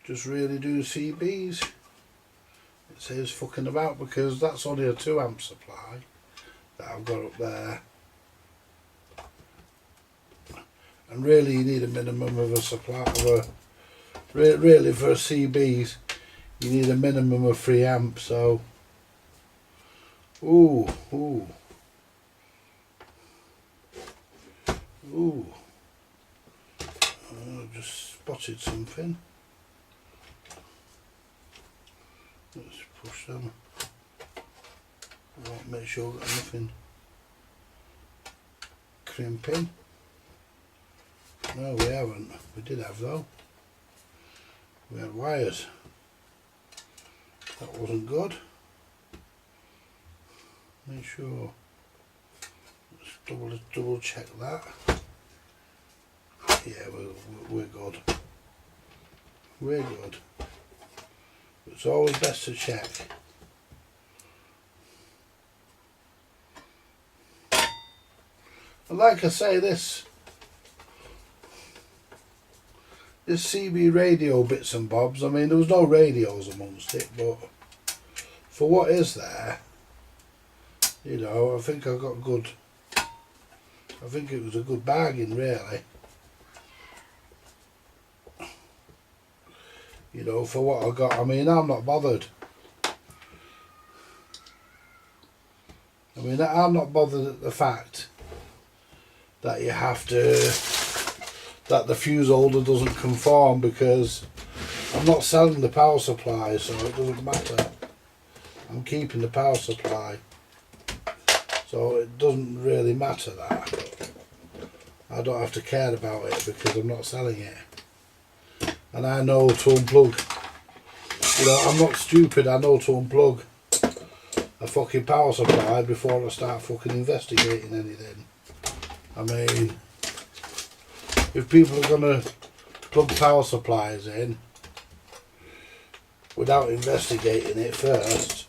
just really do CBs. It says fucking about because that's only a 2 amp supply that I've got up there. And really you need a minimum of a supply of a, really for CBs you need a minimum of 3 amps, so ooh. I just spotted something. Let's push them. I want to make sure I've got nothing crimping. No, we haven't. We did have though. We had wires. That wasn't good. Make sure. Let's double check that. Yeah, we're good. We're good. It's always best to check. And like I say, this CB radio bits and bobs, I mean there was no radios amongst it, but for what is there, you know, I think I got good, I think it was a good bargain really. You know, for what I got, I mean I'm not bothered. I mean I'm not bothered at the fact that you have to, that the fuse holder doesn't conform, because I'm not selling the power supply, so it doesn't matter. I'm keeping the power supply, so it doesn't really matter that. I don't have to care about it because I'm not selling it. And I know to unplug, you know, I'm not stupid, I know to unplug a fucking power supply before I start fucking investigating anything. I mean, if people are going to plug power supplies in without investigating it first,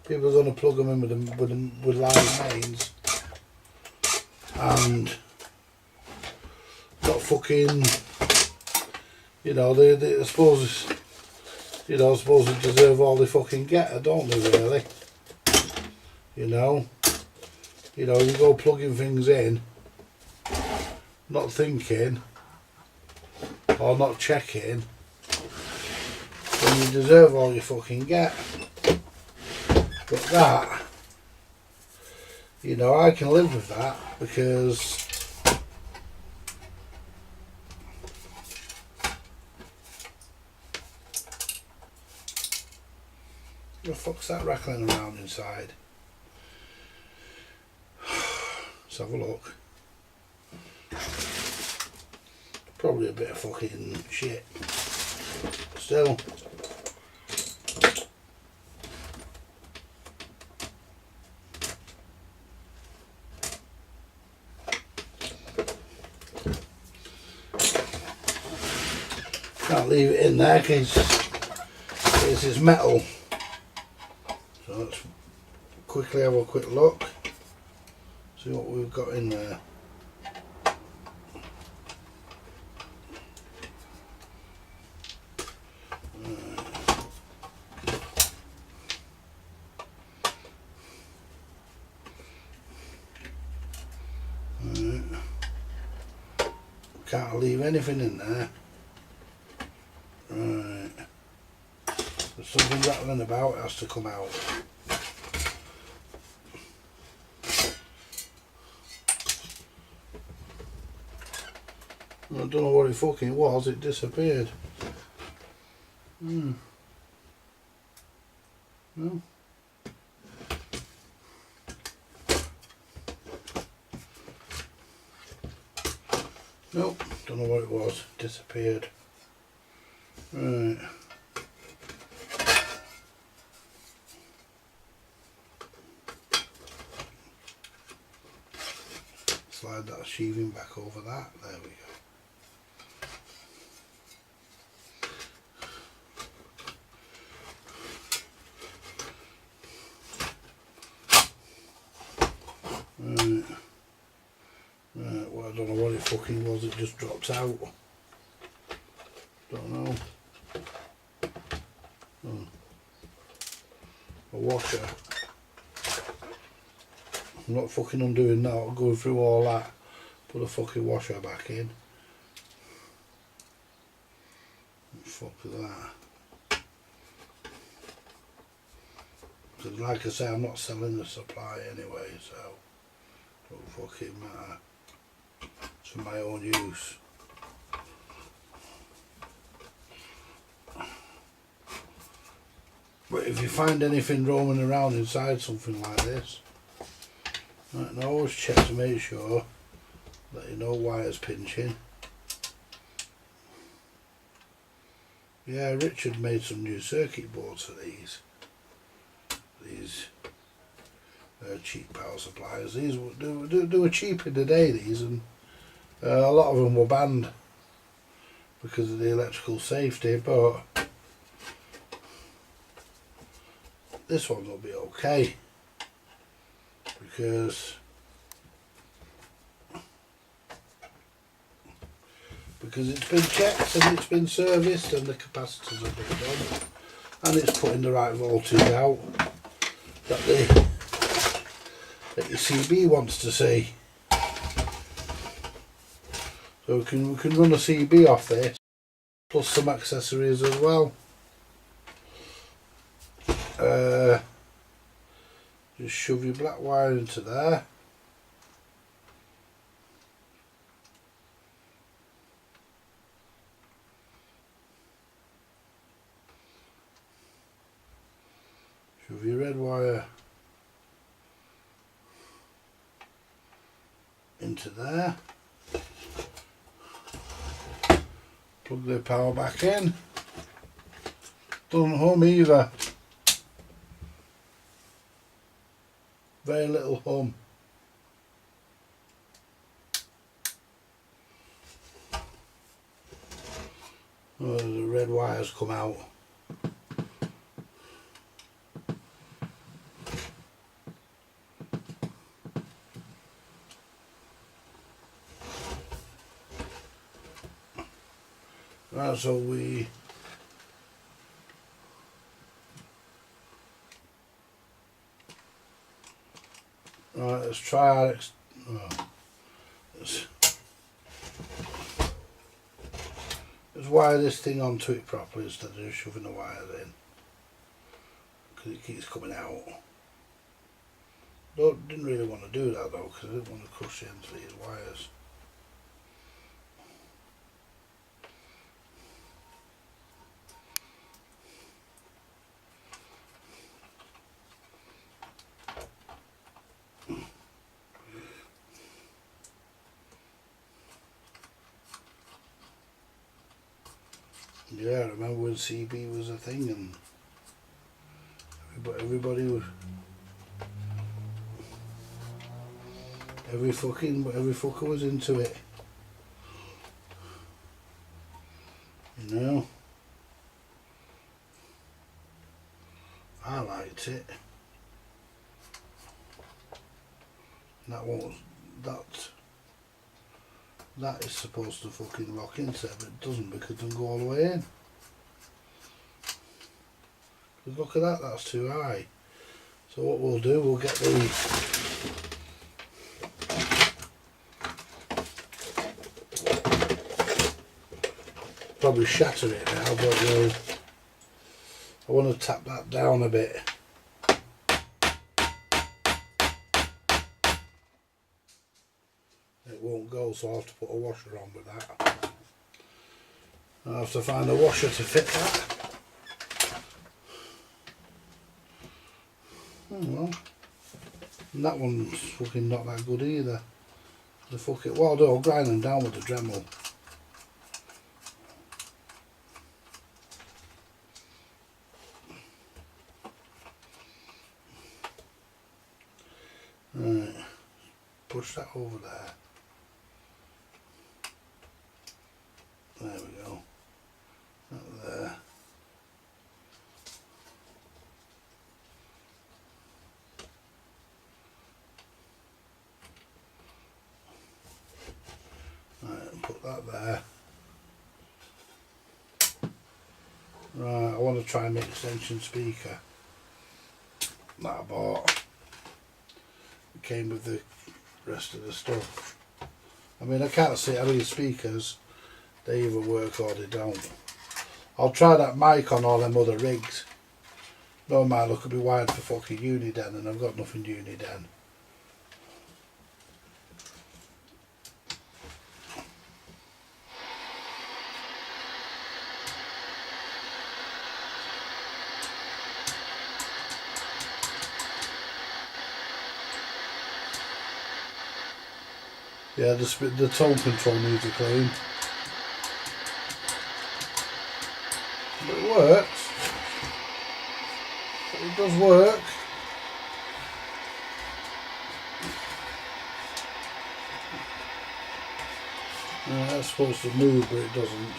people are going to plug them in with live mains and not fucking, you know, they suppose, you know, suppose they deserve all they fucking get, don't they really? You know, you go plugging things in, not thinking or not checking, then you deserve all you fucking get. But that, you know, I can live with that because what the fuck's that rattling around inside? Let's have a look. Probably a bit of fucking shit. Still. Can't leave it in there because it's metal. So let's quickly have a quick look. See what we've got in there. Can't leave anything in there. Right. There's something rattling about, it has to come out. I don't know what it fucking was, it disappeared. No. Nope, don't know what it was, disappeared. Right. Slide that sheathing back over that, there we go. Right. Right, well I don't know what it fucking was, it just dropped out. Don't know. A washer. I'm not fucking undoing that, I'm going through all that. Put a fucking washer back in. Fuck that. Because like I say, I'm not selling the supply anyway, so don't fucking matter. It's for my own use. But if you find anything roaming around inside something like this, right, and always check to make sure that you know wires pinching. Yeah, Richard made some new circuit boards for these cheap power supplies. These they were cheap in the day, these, and a lot of them were banned because of the electrical safety, but this one will be okay because it's been checked and it's been serviced and the capacitors have been done and it's putting the right voltage out that your CB wants to see. So we can run a CB off this plus some accessories as well. Just shove your black wire into there. Shove your red wire into there. Plug the power back in. Doesn't hum either. Very little hum. Oh, the red wires come out. Right, so we let's try our let's wire this thing onto it properly instead of just shoving the wires in, because it keeps coming out. Didn't really want to do that though, because I didn't want to crush the ends of these wires. Yeah, I remember when CB was a thing and everybody was every fucker was into it. You know? I liked it. That is supposed to fucking lock into it, but it doesn't because it doesn't go all the way in. But look at that, that's too high. So what we'll do, we'll get the probably shatter it now, but I want to tap that down a bit. It won't go, so I'll have to put a washer on with that. I'll have to find a washer to fit that. Oh well. And that one's fucking not that good either. What I'll do, I'll grind them down with the Dremel. Right. Push that over there. There we go. That there. Right, put that there. Right, I want to try an extension speaker that I bought. It came with the rest of the stuff. I mean, I can't see how these speakers, they either work or they don't. I'll try that mic on all them other rigs. No man, look, could be wired for fucking Uniden and I've got nothing Uniden. Yeah, the tone control needs a clean. But it works. It does work. That's supposed to move, but it doesn't.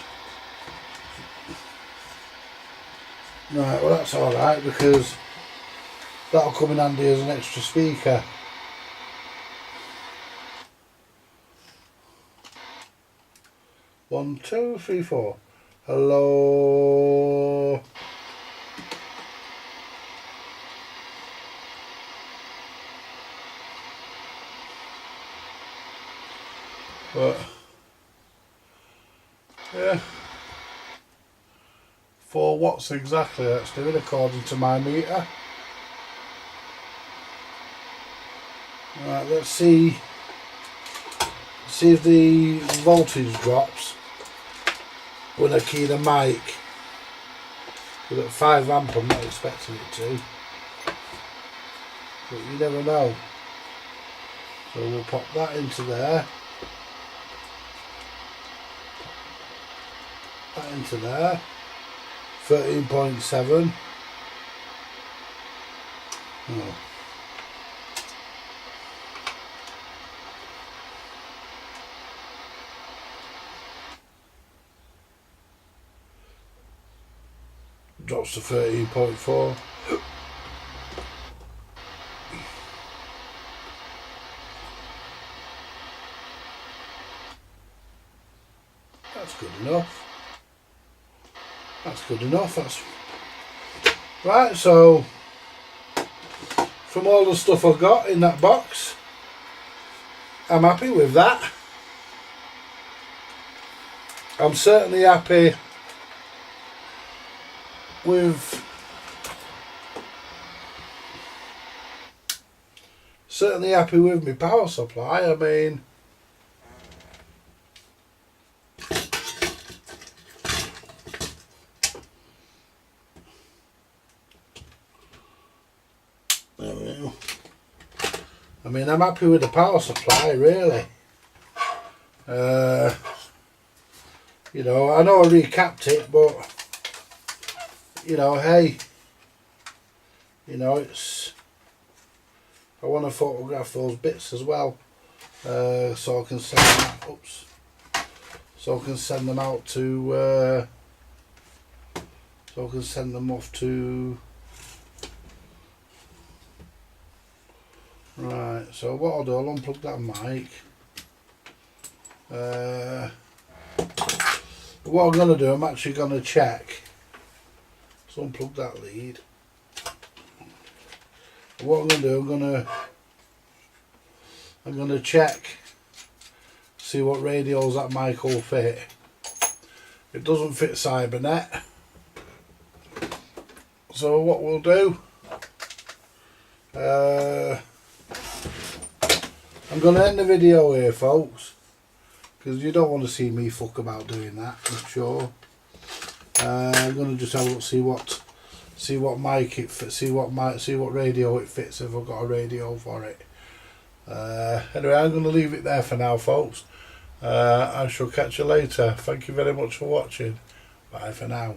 Right, well that's alright because that'll come in handy as an extra speaker. One, two, three, four. Hello. But yeah, 4 watts exactly that's doing according to my meter. Right, let's see if the voltage drops when I key the mic. Because at 5 amp I'm not expecting it to, but you never know. So we'll pop that into there. That into there. 13.7. Oh. Drops to 13.4. That's good enough. That's good enough. That's right. So from all the stuff I've got in that box, I'm happy with that. I'm certainly happy with my power supply. I mean, I'm happy with the power supply, really. You know, I know I recapped it, but you know, hey, you know, it's, I want to photograph those bits as well, so I can send them out, oops, so I can send them out to, so I can send them off to, right, so what I'll do, I'll unplug that mic, what I'm going to do, I'm actually going to check, so unplug that lead. What I'm going to do, I'm going to check, see what radios that mic will fit. It doesn't fit Cybernet. So what we'll do, I'm going to end the video here, folks, because you don't want to see me fuck about doing that, I'm sure. I'm going to just have a look, see what mic it fits, see what radio it fits if I've got a radio for it. Anyway, I'm going to leave it there for now, folks. I shall catch you later. Thank you very much for watching. Bye for now.